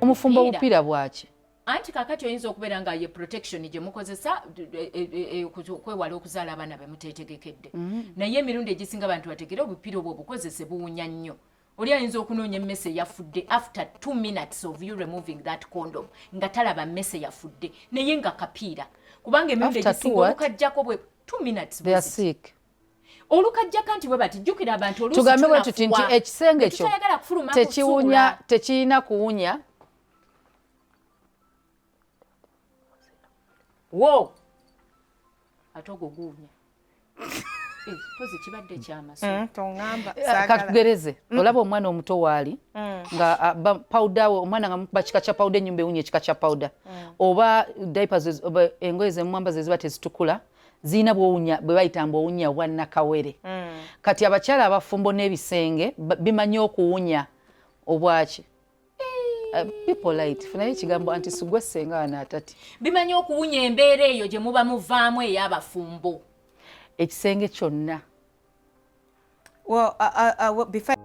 omufumbo bupiira bwaki anti kakati oyinza okubeera nga ye protection gye mukozesa kwewala okuzaala abaana be muteetegekedde naye emirundi egisinga abantu bategere obupiira obwo obukozese buwunya nnyo oli ayinza okunoonya emmese yafudde after 2 minutes of you removing that condom nga talaba mmese yafudde naye nga kapiira kubanga emirundi egisinga olukajjako bwe 2 minutes they are sick olukajjako nti bwe bati jjukira abantu oluusi tugambe bwe tuti nti ekisenge kyo tekiwunya tekirina kuwunya wo ate ogwo guwunya pozi kibadde kyamaso katugereze olaba omwana omuto waali nga powder omwana nga bakika kya powder ennyumba ewunya ekika kya powder oba diapers oba engoye zemmwamba ze ziba tezitukula zina bwowunya bwe bayitamba owunya wannakawere kati abakyala abafumbo n'ebisenge bimanyi okuwunya obwaki people light funayo ekigambo anti sugwe senga wana atati bimanyi okuwunya embeera eyo gye muba muvaamu ey'abafumbo ekisenge kyonna before